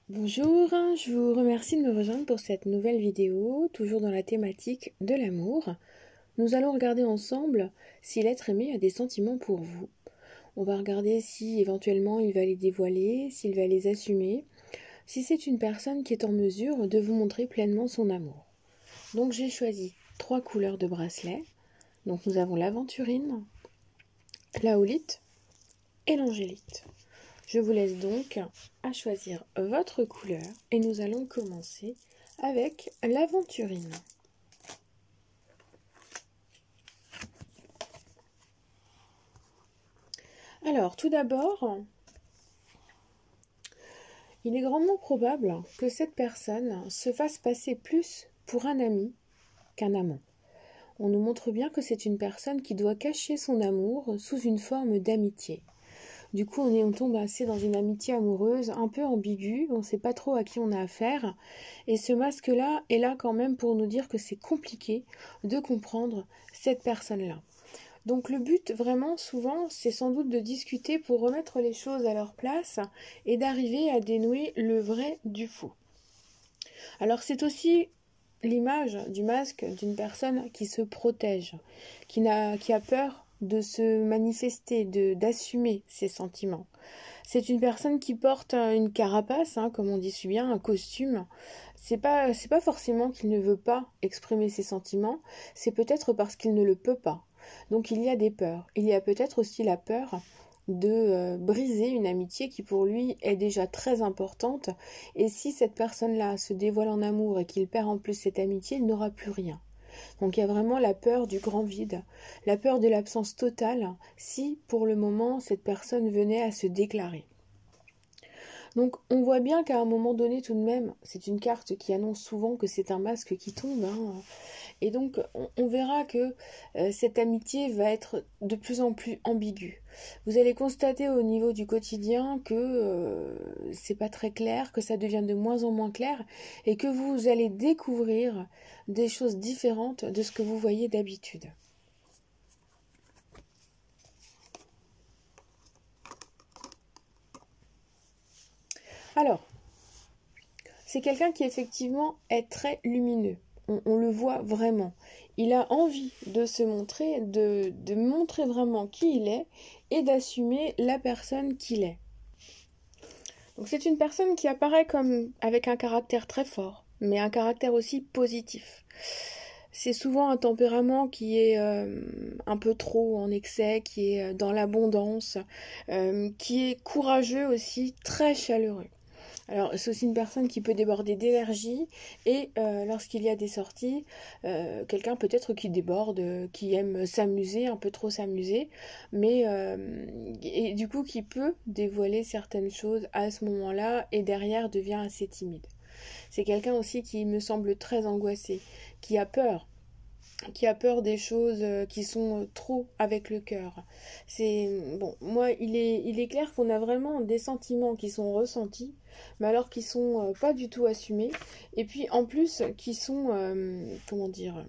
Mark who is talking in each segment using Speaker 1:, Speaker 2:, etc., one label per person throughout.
Speaker 1: Bonjour, je vous remercie de me rejoindre pour cette nouvelle vidéo, toujours dans la thématique de l'amour. Nous allons regarder ensemble si l'être aimé a des sentiments pour vous. On va regarder si éventuellement il va les dévoiler, s'il va les assumer, si c'est une personne qui est en mesure de vous montrer pleinement son amour. Donc j'ai choisi 3 couleurs de bracelets. Donc nous avons l'aventurine, la holite et l'angélite. Je vous laisse donc à choisir votre couleur et nous allons commencer avec l'aventurine. Alors, tout d'abord, il est grandement probable que cette personne se fasse passer plus pour un ami qu'un amant. On nous montre bien que c'est une personne qui doit cacher son amour sous une forme d'amitié. Du coup, on tombe assez dans une amitié amoureuse un peu ambiguë, on ne sait pas trop à qui on a affaire. Et ce masque-là est là quand même pour nous dire que c'est compliqué de comprendre cette personne-là. Donc le but vraiment souvent, c'est sans doute de discuter pour remettre les choses à leur place et d'arriver à dénouer le vrai du faux. Alors c'est aussi l'image du masque d'une personne qui se protège, qui a peur de se manifester, d'assumer ses sentiments. C'est une personne qui porte une carapace, comme on dit si bien, un costume. C'est pas forcément qu'il ne veut pas exprimer ses sentiments, c'est peut-être parce qu'il ne le peut pas. Donc il y a des peurs. Il y a peut-être aussi la peur de briser une amitié qui pour lui est déjà très importante. Et si cette personne-là se dévoile en amour et qu'il perd en plus cette amitié, il n'aura plus rien. Donc il y a vraiment la peur du grand vide, la peur de l'absence totale si pour le moment cette personne venait à se déclarer. Donc on voit bien qu'à un moment donné tout de même, c'est une carte qui annonce souvent que c'est un masque qui tombe. Et donc on verra que cette amitié va être de plus en plus ambiguë. Vous allez constater au niveau du quotidien que c'est pas très clair, que ça devient de moins en moins clair et que vous allez découvrir des choses différentes de ce que vous voyez d'habitude. Alors, c'est quelqu'un qui effectivement est très lumineux. On le voit vraiment. Il a envie de se montrer, de montrer vraiment qui il est et d'assumer la personne qu'il est. Donc c'est une personne qui apparaît comme avec un caractère très fort, mais un caractère aussi positif. C'est souvent un tempérament qui est un peu trop en excès, qui est dans l'abondance, qui est courageux aussi, très chaleureux. Alors, c'est aussi une personne qui peut déborder d'énergie et lorsqu'il y a des sorties, quelqu'un peut-être qui déborde, qui aime s'amuser, un peu trop s'amuser, mais et du coup qui peut dévoiler certaines choses à ce moment-là et derrière devient assez timide. C'est quelqu'un aussi qui me semble très angoissé, qui a peur des choses qui sont trop avec le cœur. C'est bon, moi il est clair qu'on a vraiment des sentiments qui sont ressentis, mais alors qui sont pas du tout assumés, et puis en plus qui sont comment dire,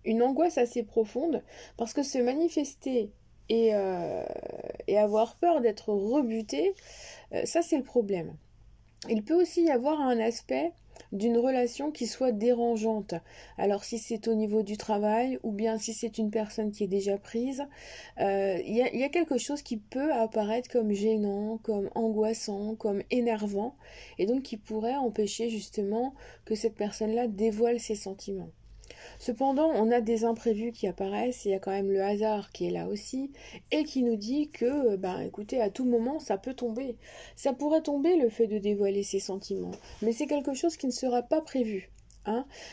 Speaker 1: une angoisse assez profonde, parce que se manifester et avoir peur d'être rebuté, ça c'est le problème. Il peut aussi y avoir un aspect d'une relation qui soit dérangeante. Alors si c'est au niveau du travail ou bien si c'est une personne qui est déjà prise, il y a quelque chose qui peut apparaître comme gênant, comme angoissant, comme énervant, et donc qui pourrait empêcher justement que cette personne-là dévoile ses sentiments. Cependant, on a des imprévus qui apparaissent, il y a quand même le hasard qui est là aussi, et qui nous dit que, écoutez, à tout moment, ça peut tomber. Ça pourrait tomber le fait de dévoiler ses sentiments, mais c'est quelque chose qui ne sera pas prévu.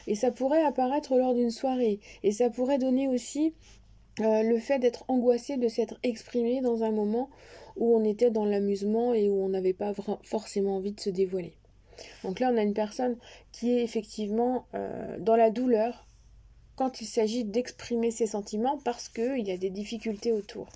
Speaker 1: Et ça pourrait apparaître lors d'une soirée, et ça pourrait donner aussi le fait d'être angoissé, de s'être exprimé dans un moment où on était dans l'amusement et où on n'avait pas forcément envie de se dévoiler. Donc là, on a une personne qui est effectivement dans la douleur, quand il s'agit d'exprimer ses sentiments parce qu'il y a des difficultés autour.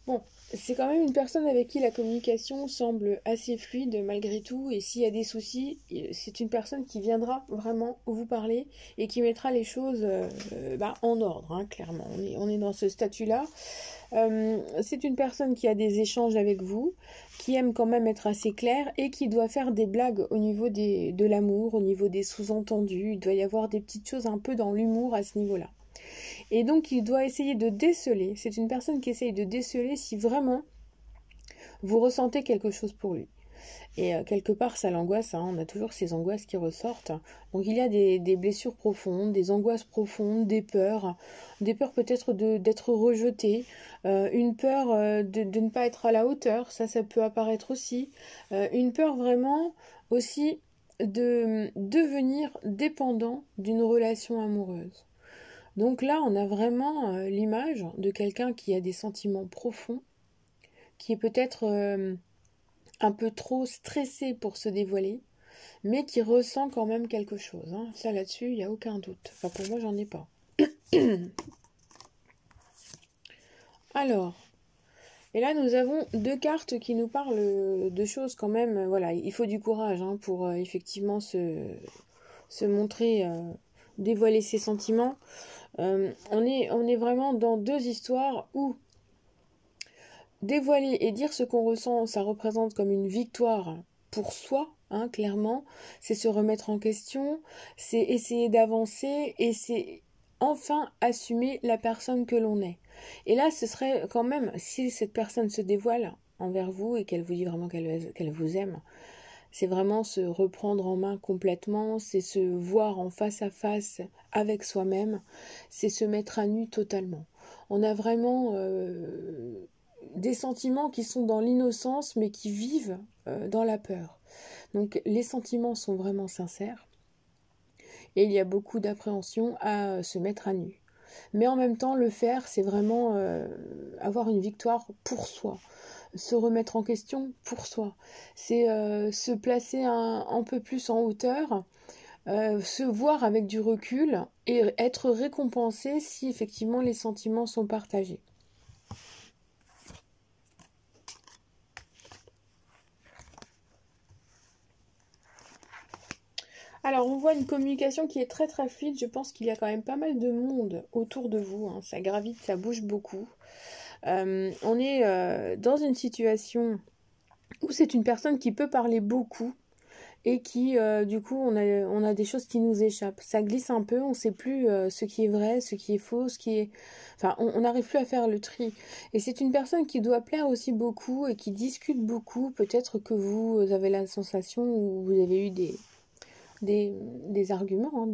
Speaker 1: Bon, c'est quand même une personne avec qui la communication semble assez fluide malgré tout, et s'il y a des soucis, c'est une personne qui viendra vraiment vous parler et qui mettra les choses en ordre, hein, clairement. On est dans ce statut-là. C'est une personne qui a des échanges avec vous, qui aime quand même être assez claire et qui doit faire des blagues au niveau de l'amour, au niveau des sous-entendus. Il doit y avoir des petites choses un peu dans l'humour à ce niveau-là. Et donc il doit essayer de déceler, c'est une personne qui essaye de déceler si vraiment vous ressentez quelque chose pour lui. Et quelque part ça l'angoisse, hein, on a toujours ces angoisses qui ressortent. Donc il y a des blessures profondes, des angoisses profondes, des peurs peut-être d'être rejeté, une peur de ne pas être à la hauteur, ça peut apparaître aussi, une peur vraiment aussi de devenir dépendant d'une relation amoureuse. Donc là, on a vraiment l'image de quelqu'un qui a des sentiments profonds, qui est peut-être un peu trop stressé pour se dévoiler, mais qui ressent quand même quelque chose. Hein. Ça, là-dessus, il n'y a aucun doute. Enfin, pour moi, j'en ai pas. Alors, et là, nous avons deux cartes qui nous parlent de choses quand même. Voilà, il faut du courage hein, pour effectivement se montrer, dévoiler ses sentiments. On est vraiment dans deux histoires où dévoiler et dire ce qu'on ressent, ça représente comme une victoire pour soi, hein, clairement. C'est se remettre en question, c'est essayer d'avancer et c'est enfin assumer la personne que l'on est. Et là, ce serait quand même, si cette personne se dévoile envers vous et qu'elle vous dit vraiment qu'elle vous aime, c'est vraiment se reprendre en main complètement, c'est se voir en face à face avec soi-même, c'est se mettre à nu totalement. On a vraiment des sentiments qui sont dans l'innocence mais qui vivent dans la peur. Donc les sentiments sont vraiment sincères et il y a beaucoup d'appréhension à se mettre à nu. Mais en même temps, le faire, c'est vraiment avoir une victoire pour soi. Se remettre en question pour soi. C'est se placer un peu plus en hauteur, se voir avec du recul et être récompensé si effectivement les sentiments sont partagés. Alors on voit une communication qui est très très fluide, je pense qu'il y a quand même pas mal de monde autour de vous, hein. Ça gravite, ça bouge beaucoup. On est dans une situation où c'est une personne qui peut parler beaucoup et qui, du coup, on a des choses qui nous échappent. Ça glisse un peu, on ne sait plus ce qui est vrai, ce qui est faux, ce qui est... Enfin, on n'arrive plus à faire le tri. Et c'est une personne qui doit plaire aussi beaucoup et qui discute beaucoup. Peut-être que vous avez la sensation où vous avez eu des arguments, hein,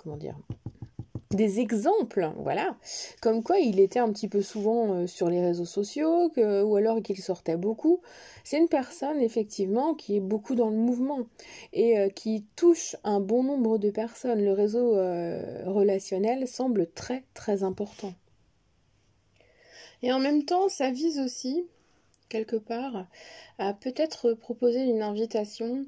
Speaker 1: comment dire, des exemples, voilà, comme quoi il était un petit peu souvent sur les réseaux sociaux, ou alors qu'il sortait beaucoup. C'est une personne effectivement qui est beaucoup dans le mouvement et qui touche un bon nombre de personnes. Le réseau relationnel semble très très important. Et en même temps, ça vise aussi, quelque part, à peut-être proposer une invitation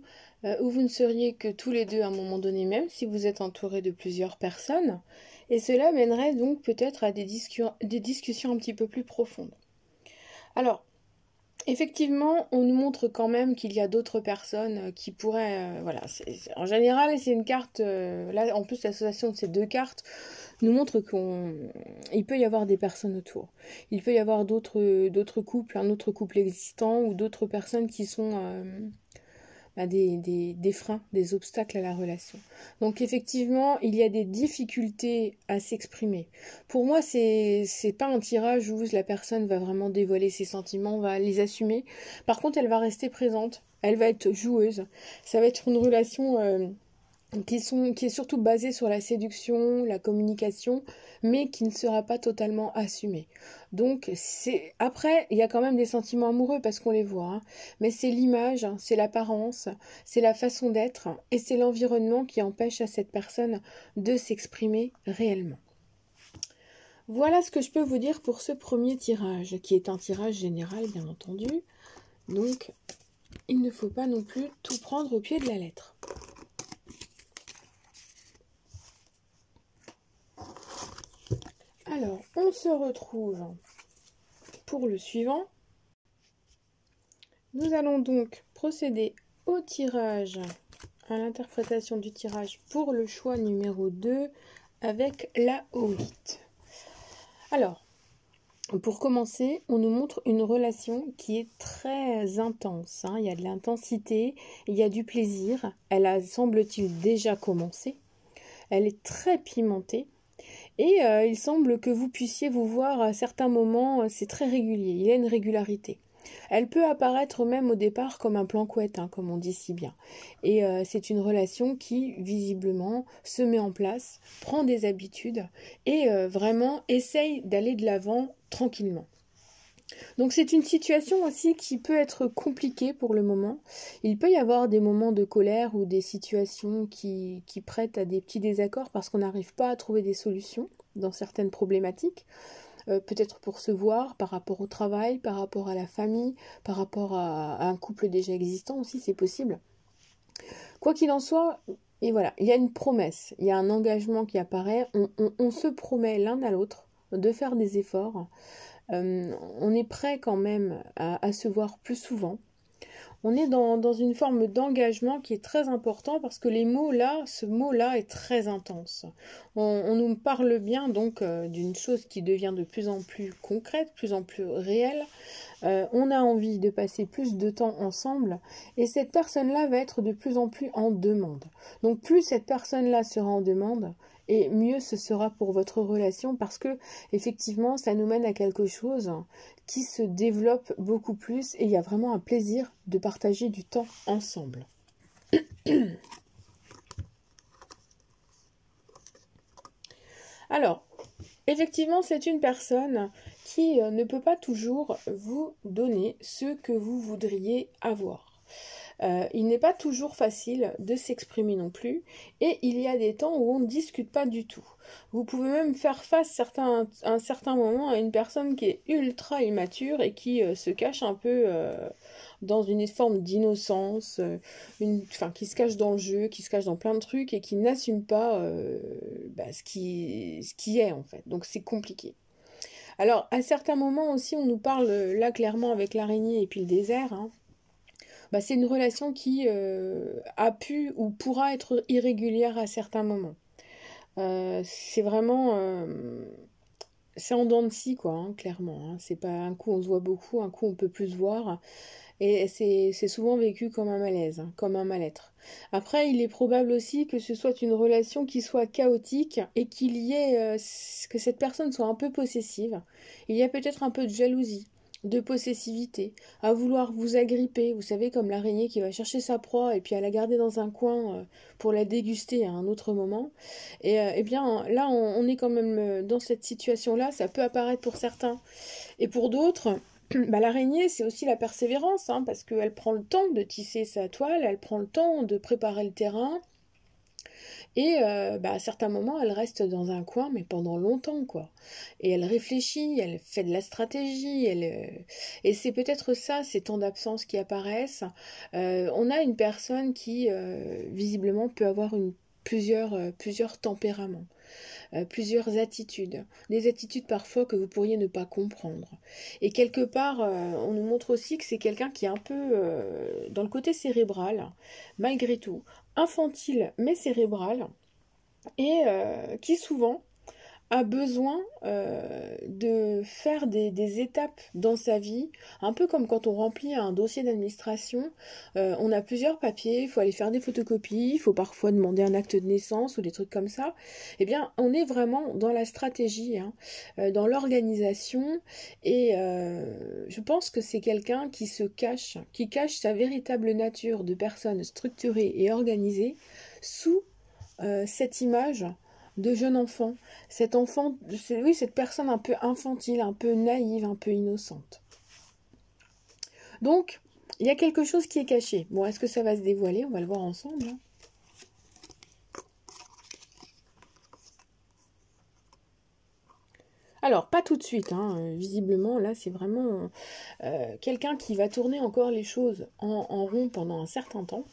Speaker 1: où vous ne seriez que tous les deux à un moment donné, même si vous êtes entouré de plusieurs personnes. Et cela mènerait donc peut-être à des discussions un petit peu plus profondes. Alors, effectivement, on nous montre quand même qu'il y a d'autres personnes qui pourraient... voilà, en général, c'est une carte... là, en plus, l'association de ces deux cartes nous montre qu'il peut y avoir des personnes autour. Il peut y avoir d'autres couples, un autre couple existant ou d'autres personnes qui sont des freins, des obstacles à la relation. Donc effectivement, il y a des difficultés à s'exprimer. Pour moi, c'est pas un tirage où la personne va vraiment dévoiler ses sentiments, va les assumer. Par contre, elle va rester présente, elle va être joueuse. Ça va être une relation qui est surtout basée sur la séduction, la communication, mais qui ne sera pas totalement assumée. Donc, après, il y a quand même des sentiments amoureux parce qu'on les voit, hein, mais c'est l'image, c'est l'apparence, c'est la façon d'être, et c'est l'environnement qui empêche à cette personne de s'exprimer réellement. Voilà ce que je peux vous dire pour ce premier tirage, qui est un tirage général, bien entendu. Donc, il ne faut pas non plus tout prendre au pied de la lettre. Alors, on se retrouve pour le suivant. Nous allons donc procéder au tirage, à l'interprétation du tirage pour le choix numéro 2 avec la O8. Alors, pour commencer, on nous montre une relation qui est très intense. Il y a de l'intensité, il y a du plaisir. Elle a, semble-t-il, déjà commencé. Elle est très pimentée. Et il semble que vous puissiez vous voir à certains moments, c'est très régulier. Il y a une régularité. Elle peut apparaître même au départ comme un plan couette, comme on dit si bien. Et c'est une relation qui, visiblement, se met en place, prend des habitudes et vraiment essaye d'aller de l'avant tranquillement. Donc c'est une situation aussi qui peut être compliquée pour le moment. Il peut y avoir des moments de colère ou des situations qui prêtent à des petits désaccords parce qu'on n'arrive pas à trouver des solutions dans certaines problématiques. Peut-être pour se voir, par rapport au travail, par rapport à la famille, par rapport à un couple déjà existant aussi, c'est possible. Quoi qu'il en soit, et voilà, il y a une promesse, il y a un engagement qui apparaît, on se promet l'un à l'autre de faire des efforts, on est prêt quand même à se voir plus souvent. On est dans une forme d'engagement qui est très important parce que ce mot-là est très intense. On nous parle bien donc d'une chose qui devient de plus en plus concrète, de plus en plus réelle. On a envie de passer plus de temps ensemble et cette personne-là va être de plus en plus en demande. Donc plus cette personne-là sera en demande, et mieux ce sera pour votre relation parce que effectivement ça nous mène à quelque chose qui se développe beaucoup plus et il y a vraiment un plaisir de partager du temps ensemble. Alors, effectivement, c'est une personne qui ne peut pas toujours vous donner ce que vous voudriez avoir. Il n'est pas toujours facile de s'exprimer non plus et il y a des temps où on ne discute pas du tout. Vous pouvez même faire face à un certain moment à une personne qui est ultra immature et qui se cache un peu dans une forme d'innocence, qui se cache dans le jeu, qui se cache dans plein de trucs et qui n'assume pas ce qui est en fait. Donc c'est compliqué. Alors à certains moments aussi on nous parle là clairement avec l'araignée et puis le désert, c'est une relation qui a pu ou pourra être irrégulière à certains moments. C'est vraiment... c'est en dents de scie, quoi, clairement. C'est pas un coup on se voit beaucoup, un coup on peut plus se voir. Et c'est souvent vécu comme un malaise, comme un mal-être. Après, il est probable aussi que ce soit une relation qui soit chaotique et qu'il y ait... que cette personne soit un peu possessive. Il y a peut-être un peu de jalousie, de possessivité, à vouloir vous agripper, vous savez, comme l'araignée qui va chercher sa proie et puis à la garder dans un coin pour la déguster à un autre moment. Et eh bien là, on est quand même dans cette situation-là, ça peut apparaître pour certains. Et pour d'autres, l'araignée, c'est aussi la persévérance, parce qu'elle prend le temps de tisser sa toile, elle prend le temps de préparer le terrain. Et à certains moments, elle reste dans un coin, mais pendant longtemps, quoi. Et elle réfléchit, elle fait de la stratégie, et c'est peut-être ça, ces temps d'absence qui apparaissent. On a une personne qui, visiblement, peut avoir plusieurs tempéraments. Plusieurs attitudes, des attitudes parfois que vous pourriez ne pas comprendre. Et quelque part, on nous montre aussi que c'est quelqu'un qui est un peu dans le côté cérébral, malgré tout, infantile mais cérébral, et qui souvent a besoin de faire des étapes dans sa vie, un peu comme quand on remplit un dossier d'administration, on a plusieurs papiers, il faut aller faire des photocopies, il faut parfois demander un acte de naissance ou des trucs comme ça. Eh bien, on est vraiment dans la stratégie, dans l'organisation, et je pense que c'est quelqu'un qui cache sa véritable nature de personne structurée et organisée sous cette image de jeune enfant, cette personne un peu infantile, un peu naïve, un peu innocente. Donc, il y a quelque chose qui est caché. Bon, est-ce que ça va se dévoiler? On va le voir ensemble. Alors, pas tout de suite, visiblement, là, c'est vraiment quelqu'un qui va tourner encore les choses en rond pendant un certain temps.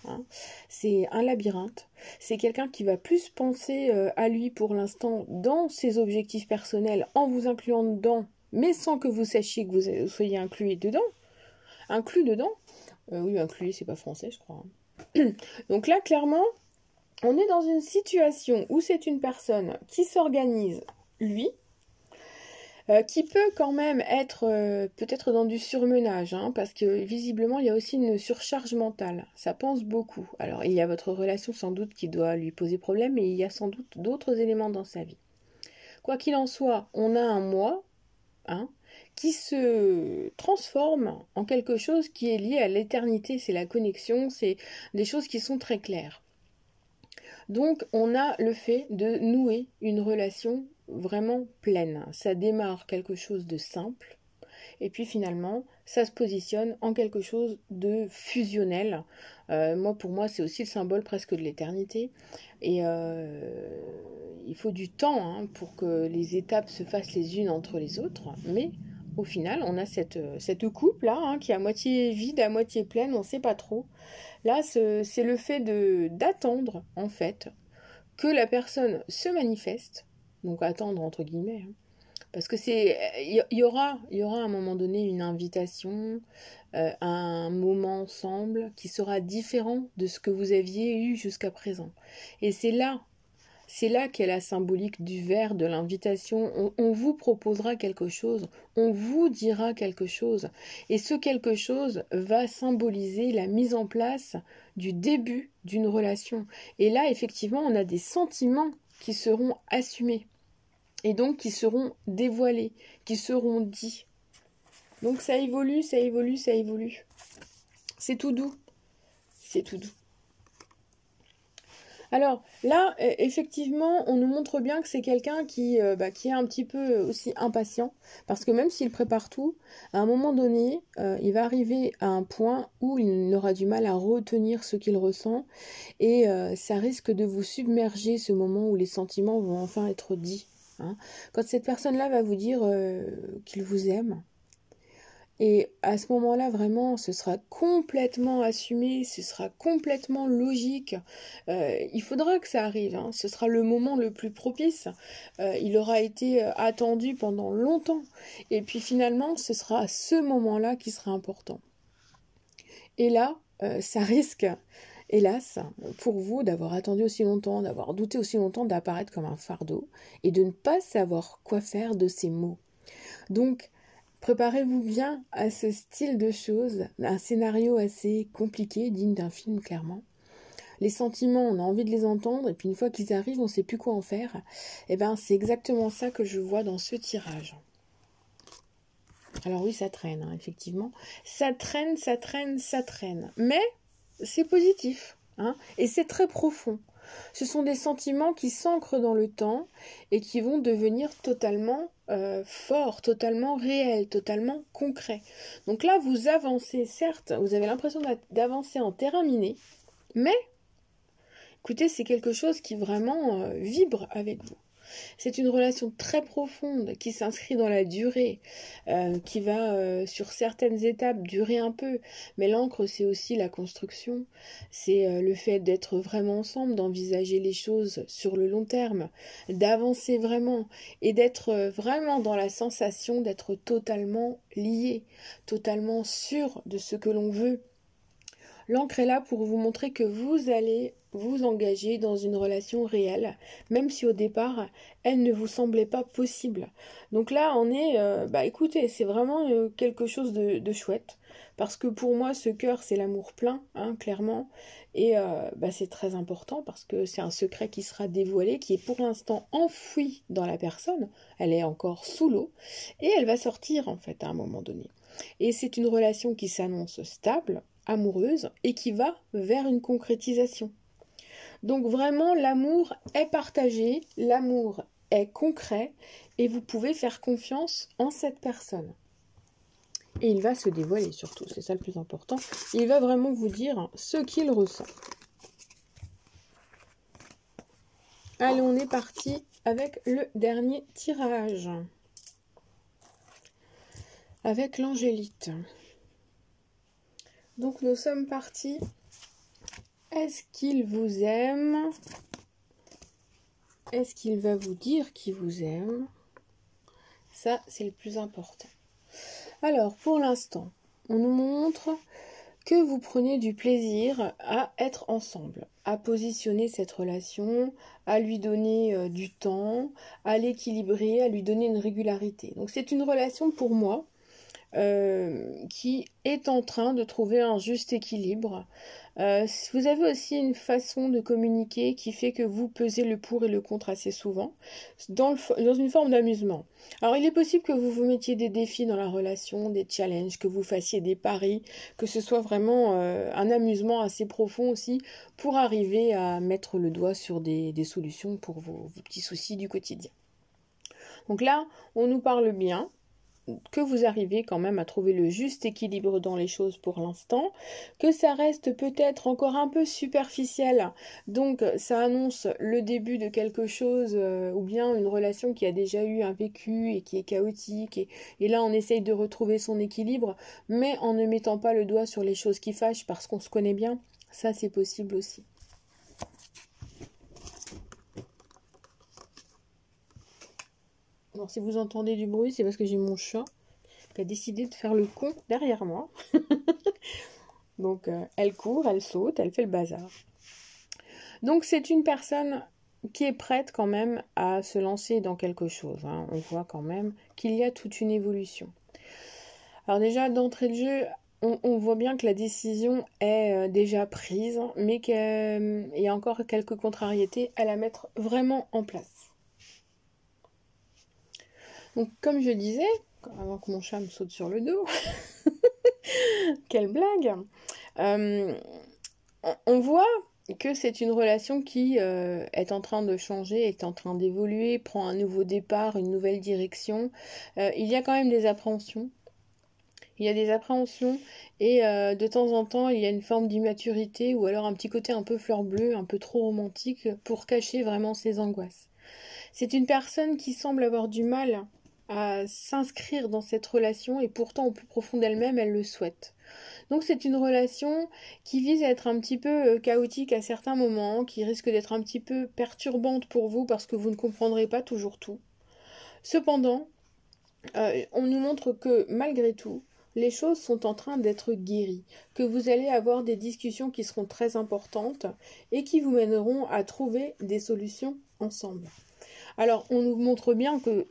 Speaker 1: C'est un labyrinthe. C'est quelqu'un qui va plus penser à lui pour l'instant dans ses objectifs personnels en vous incluant dedans mais sans que vous sachiez que vous soyez inclus dedans. Inclus dedans. Oui, inclus, c'est pas français, je crois. Donc là, clairement, on est dans une situation où c'est une personne qui s'organise, lui, qui peut quand même être peut-être dans du surmenage, hein, parce que visiblement il y a aussi une surcharge mentale, ça pense beaucoup. Alors il y a votre relation sans doute qui doit lui poser problème, mais il y a sans doute d'autres éléments dans sa vie. Quoi qu'il en soit, on a un moi, hein, qui se transforme en quelque chose qui est lié à l'éternité, c'est la connexion, c'est des choses qui sont très claires. Donc on a le fait de nouer une relation vraiment pleine. Ça démarre quelque chose de simple et puis finalement ça se positionne en quelque chose de fusionnel. Pour moi c'est aussi le symbole presque de l'éternité et il faut du temps, hein, pour que les étapes se fassent les unes entre les autres, mais au final on a cette coupe là, hein, qui est à moitié vide, à moitié pleine, on ne sait pas trop. Là, c'est le fait d'attendre, en fait, que la personne se manifeste, donc attendre entre guillemets, hein, parce que il y aura à un moment donné une invitation, un moment ensemble qui sera différent de ce que vous aviez eu jusqu'à présent. Et c'est là qu'est la symbolique du verre, de l'invitation. On vous proposera quelque chose, on vous dira quelque chose. Et ce quelque chose va symboliser la mise en place du début d'une relation. Et là, effectivement, on a des sentiments qui seront assumés. Et donc qui seront dévoilés, qui seront dits. Donc ça évolue, ça évolue, ça évolue. C'est tout doux. C'est tout doux. Alors là, effectivement, on nous montre bien que c'est quelqu'un qui est un petit peu aussi impatient, parce que même s'il prépare tout, à un moment donné, il va arriver à un point où il aura du mal à retenir ce qu'il ressent, et ça risque de vous submerger, ce moment où les sentiments vont enfin être dits, hein. Quand cette personne-là va vous dire qu'il vous aime, et à ce moment-là, vraiment, ce sera complètement assumé, ce sera complètement logique. Il faudra que ça arrive, hein. Ce sera le moment le plus propice. Il aura été attendu pendant longtemps. Et puis finalement, ce sera ce moment-là qui sera important. Et là, ça risque, hélas, pour vous, d'avoir attendu aussi longtemps, d'avoir douté aussi longtemps, d'apparaître comme un fardeau et de ne pas savoir quoi faire de ces mots. Donc, préparez-vous bien à ce style de choses, un scénario assez compliqué, digne d'un film clairement. Les sentiments, on a envie de les entendre, et puis une fois qu'ils arrivent, on ne sait plus quoi en faire. Et bien, c'est exactement ça que je vois dans ce tirage. Alors oui, ça traîne, hein, effectivement. Ça traîne, ça traîne, ça traîne. Mais c'est positif, hein, et c'est très profond. Ce sont des sentiments qui s'ancrent dans le temps et qui vont devenir totalement forts, totalement réels, totalement concrets. Donc là, vous avancez, certes, vous avez l'impression d'avancer en terrain miné, mais écoutez, c'est quelque chose qui vraiment vibre avec vous. C'est une relation très profonde qui s'inscrit dans la durée, qui va sur certaines étapes durer un peu, mais l'ancre c'est aussi la construction, c'est le fait d'être vraiment ensemble, d'envisager les choses sur le long terme, d'avancer vraiment et d'être vraiment dans la sensation d'être totalement lié, totalement sûr de ce que l'on veut. L'ancre est là pour vous montrer que vous allez vous engager dans une relation réelle, même si au départ, elle ne vous semblait pas possible. Donc là, on est, écoutez, c'est vraiment quelque chose de chouette, parce que pour moi, ce cœur, c'est l'amour plein, hein, clairement, et c'est très important, parce que c'est un secret qui sera dévoilé, qui est pour l'instant enfoui dans la personne, elle est encore sous l'eau, et elle va sortir, en fait, à un moment donné. Et c'est une relation qui s'annonce stable, amoureuse, et qui va vers une concrétisation. Donc vraiment, l'amour est partagé, l'amour est concret, et vous pouvez faire confiance en cette personne. Et il va se dévoiler surtout, c'est ça le plus important. Il va vraiment vous dire ce qu'il ressent. Allez, on est parti avec le dernier tirage. Avec l'angélite. Donc nous sommes partis. Est-ce qu'il vous aime? Est-ce qu'il va vous dire qu'il vous aime? Ça, c'est le plus important. Alors, pour l'instant, on nous montre que vous prenez du plaisir à être ensemble, à positionner cette relation, à lui donner du temps, à l'équilibrer, à lui donner une régularité. Donc c'est une relation pour moi qui est en train de trouver un juste équilibre. Vous avez aussi une façon de communiquer qui fait que vous pesez le pour et le contre assez souvent, dans une forme d'amusement. Alors il est possible que vous vous mettiez des défis dans la relation, des challenges, que vous fassiez des paris, que ce soit vraiment un amusement assez profond aussi, pour arriver à mettre le doigt sur des solutions pour vos petits soucis du quotidien. Donc là, on nous parle bien, que vous arrivez quand même à trouver le juste équilibre dans les choses pour l'instant, que ça reste peut-être encore un peu superficiel, donc ça annonce le début de quelque chose ou bien une relation qui a déjà eu un vécu et qui est chaotique, et là on essaye de retrouver son équilibre, mais en ne mettant pas le doigt sur les choses qui fâchent parce qu'on se connaît bien, ça c'est possible aussi. Alors si vous entendez du bruit, c'est parce que j'ai mon chat qui a décidé de faire le con derrière moi. Donc elle court, elle saute, elle fait le bazar. Donc c'est une personne qui est prête quand même à se lancer dans quelque chose. Hein. On voit quand même qu'il y a toute une évolution. Alors déjà, d'entrée de jeu, on voit bien que la décision est déjà prise, mais qu'il y a encore quelques contrariétés à la mettre vraiment en place. Donc comme je disais, avant que mon chat me saute sur le dos, quelle blague, on voit que c'est une relation qui est en train de changer, est en train d'évoluer, prend un nouveau départ, une nouvelle direction. Il y a quand même des appréhensions. Il y a des appréhensions et de temps en temps, il y a une forme d'immaturité ou alors un petit côté un peu fleur bleue, un peu trop romantique pour cacher vraiment ses angoisses. C'est une personne qui semble avoir du mal à s'inscrire dans cette relation et pourtant au plus profond d'elle-même, elle le souhaite. Donc c'est une relation qui vise à être un petit peu chaotique à certains moments, qui risque d'être un petit peu perturbante pour vous parce que vous ne comprendrez pas toujours tout. Cependant, on nous montre que malgré tout, les choses sont en train d'être guéries, que vous allez avoir des discussions qui seront très importantes et qui vous mèneront à trouver des solutions ensemble. Alors, on nous montre bien que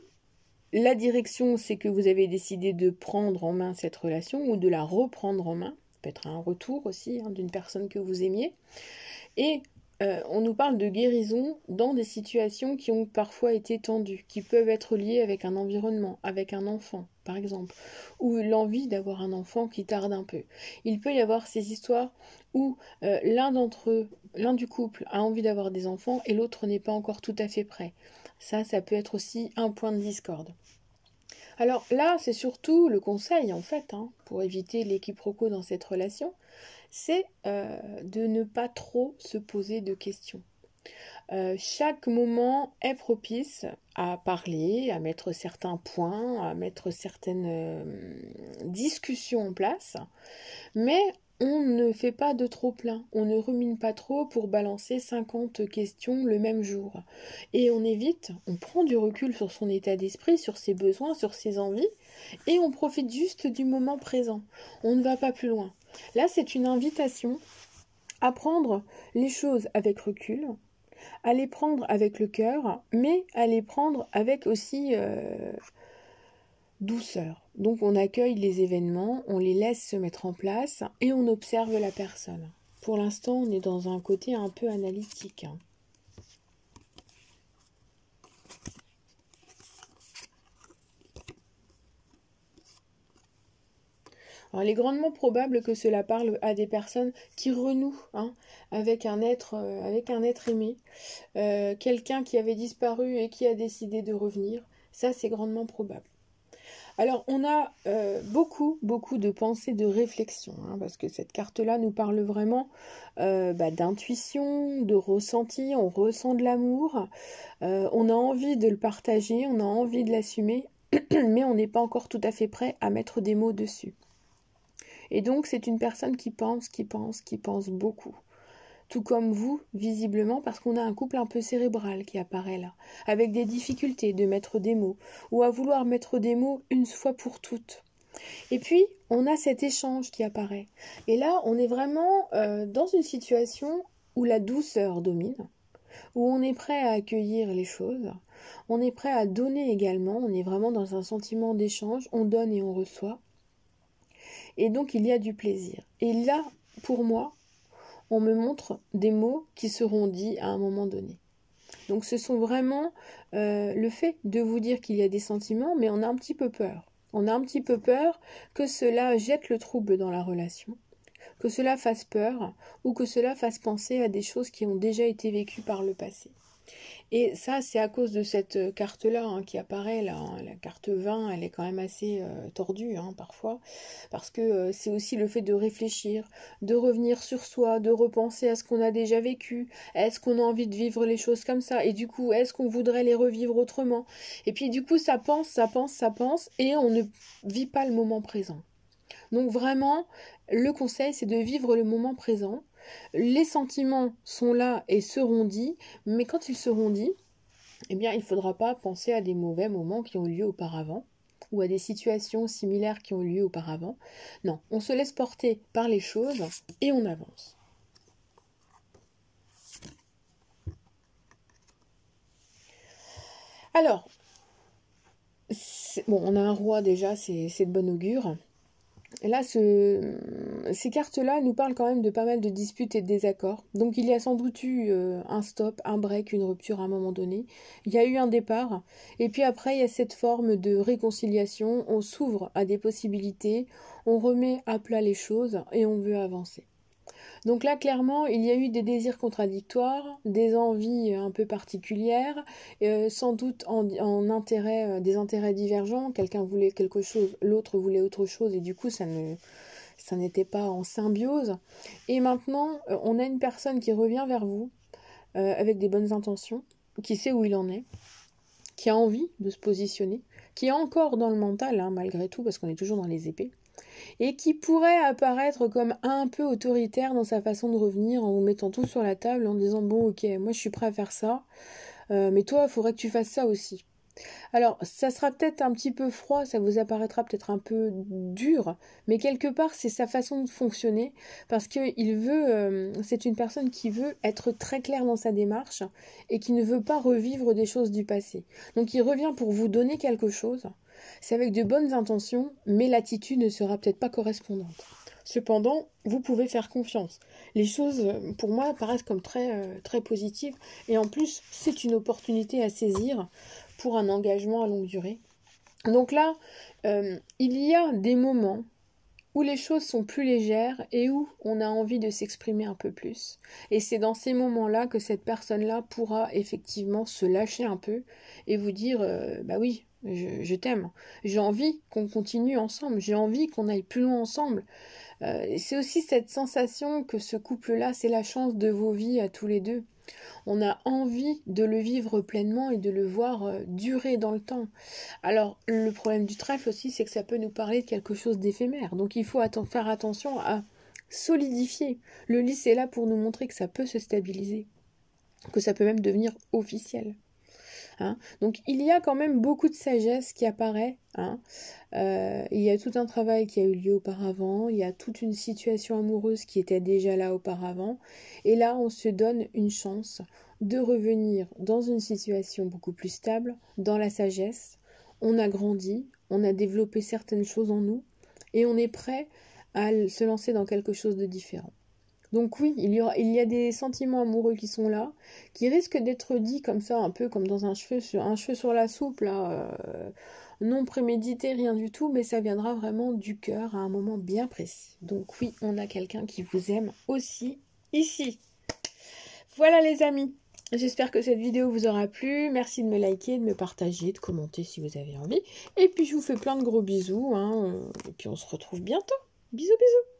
Speaker 1: la direction, c'est que vous avez décidé de prendre en main cette relation ou de la reprendre en main. Ça peut être un retour aussi d'une personne que vous aimiez. Et on nous parle de guérison dans des situations qui ont parfois été tendues, qui peuvent être liées avec un environnement, avec un enfant, par exemple, ou l'envie d'avoir un enfant qui tarde un peu. Il peut y avoir ces histoires où l'un du couple a envie d'avoir des enfants et l'autre n'est pas encore tout à fait prêt. Ça peut être aussi un point de discorde. Alors là, c'est surtout le conseil, en fait, pour éviter les quiproquos dans cette relation, c'est de ne pas trop se poser de questions. Chaque moment est propice à parler, à mettre certains points, à mettre certaines discussions en place, mais on ne fait pas de trop plein, on ne rumine pas trop pour balancer 50 questions le même jour. Et on évite, on prend du recul sur son état d'esprit, sur ses besoins, sur ses envies, et on profite juste du moment présent. On ne va pas plus loin. Là, c'est une invitation à prendre les choses avec recul, à les prendre avec le cœur, mais à les prendre avec aussi douceur. Donc on accueille les événements, on les laisse se mettre en place et on observe la personne. Pour l'instant, on est dans un côté un peu analytique. Alors, il est grandement probable que cela parle à des personnes qui renouent avec un être aimé, quelqu'un qui avait disparu et qui a décidé de revenir. Ça, c'est grandement probable. Alors, on a beaucoup de pensées, de réflexion, parce que cette carte-là nous parle vraiment d'intuition, de ressenti, on ressent de l'amour, on a envie de le partager, on a envie de l'assumer, mais on n'est pas encore tout à fait prêt à mettre des mots dessus. Et donc, c'est une personne qui pense beaucoup. tout comme vous, visiblement, parce qu'on a un couple un peu cérébral qui apparaît là, avec des difficultés de mettre des mots, ou à vouloir mettre des mots une fois pour toutes. Et puis, on a cet échange qui apparaît. Et là, on est vraiment dans une situation où la douceur domine, où on est prêt à accueillir les choses, on est prêt à donner également, on est vraiment dans un sentiment d'échange, on donne et on reçoit. Et donc, il y a du plaisir. Et là, pour moi, on me montre des mots qui seront dits à un moment donné. Donc ce sont vraiment le fait de vous dire qu'il y a des sentiments, mais on a un petit peu peur. On a un petit peu peur que cela jette le trouble dans la relation, que cela fasse peur ou que cela fasse penser à des choses qui ont déjà été vécues par le passé. Et ça, c'est à cause de cette carte-là qui apparaît, là, la carte 20, elle est quand même assez tordue parfois, parce que c'est aussi le fait de réfléchir, de revenir sur soi, de repenser à ce qu'on a déjà vécu, est-ce qu'on a envie de vivre les choses comme ça, et du coup, est-ce qu'on voudrait les revivre autrement? Et puis du coup, ça pense, et on ne vit pas le moment présent. Donc vraiment, le conseil, c'est de vivre le moment présent. Les sentiments sont là et seront dits, mais quand ils seront dits, eh bien, il ne faudra pas penser à des mauvais moments qui ont eu lieu auparavant ou à des situations similaires qui ont eu lieu auparavant. Non, on se laisse porter par les choses et on avance. Alors, bon, on a un roi déjà, c'est de bon augure. Et là, ces cartes-là nous parlent quand même de pas mal de disputes et de désaccords. Donc il y a sans doute eu un stop, un break, une rupture à un moment donné. Il y a eu un départ. Et puis après, il y a cette forme de réconciliation. On s'ouvre à des possibilités, on remet à plat les choses et on veut avancer. Donc là, clairement, il y a eu des désirs contradictoires, des envies un peu particulières, sans doute en intérêt, des intérêts divergents. Quelqu'un voulait quelque chose, l'autre voulait autre chose, et du coup, ça n'était pas en symbiose. Et maintenant, on a une personne qui revient vers vous, avec des bonnes intentions, qui sait où il en est, qui a envie de se positionner, qui est encore dans le mental, malgré tout, parce qu'on est toujours dans les épées, et qui pourrait apparaître comme un peu autoritaire dans sa façon de revenir en vous mettant tout sur la table en disant bon ok, moi je suis prêt à faire ça, mais toi il faudrait que tu fasses ça aussi. Alors ça sera peut-être un petit peu froid, ça vous apparaîtra peut-être un peu dur, mais quelque part c'est sa façon de fonctionner parce que c'est une personne qui veut être très claire dans sa démarche et qui ne veut pas revivre des choses du passé. Donc il revient pour vous donner quelque chose. C'est avec de bonnes intentions, mais l'attitude ne sera peut-être pas correspondante. Cependant, vous pouvez faire confiance. Les choses, pour moi, paraissent comme très positives. Et en plus, c'est une opportunité à saisir pour un engagement à longue durée. Donc là, il y a des moments où les choses sont plus légères et où on a envie de s'exprimer un peu plus. Et c'est dans ces moments-là que cette personne-là pourra effectivement se lâcher un peu et vous dire bah oui, je t'aime, j'ai envie qu'on continue ensemble, j'ai envie qu'on aille plus loin ensemble. C'est aussi cette sensation que ce couple-là, c'est la chance de vos vies à tous les deux. On a envie de le vivre pleinement et de le voir durer dans le temps. Alors, le problème du trèfle aussi, c'est que ça peut nous parler de quelque chose d'éphémère. Donc, il faut faire attention à solidifier. Le lys est là pour nous montrer que ça peut se stabiliser, que ça peut même devenir officiel. Donc, il y a quand même beaucoup de sagesse qui apparaît. Il y a tout un travail qui a eu lieu auparavant, il y a toute une situation amoureuse qui était déjà là auparavant, et là on se donne une chance de revenir dans une situation beaucoup plus stable, dans la sagesse. On a grandi, on a développé certaines choses en nous, et on est prêt à se lancer dans quelque chose de différent. Donc oui, il y a des sentiments amoureux qui sont là, qui risquent d'être dits comme ça, un peu comme dans un cheveu sur la soupe, là, non prémédité, rien du tout, mais ça viendra vraiment du cœur à un moment bien précis. Donc oui, on a quelqu'un qui vous aime aussi ici. Voilà les amis, j'espère que cette vidéo vous aura plu. Merci de me liker, de me partager, de commenter si vous avez envie. Et puis je vous fais plein de gros bisous, et puis on se retrouve bientôt. Bisous bisous.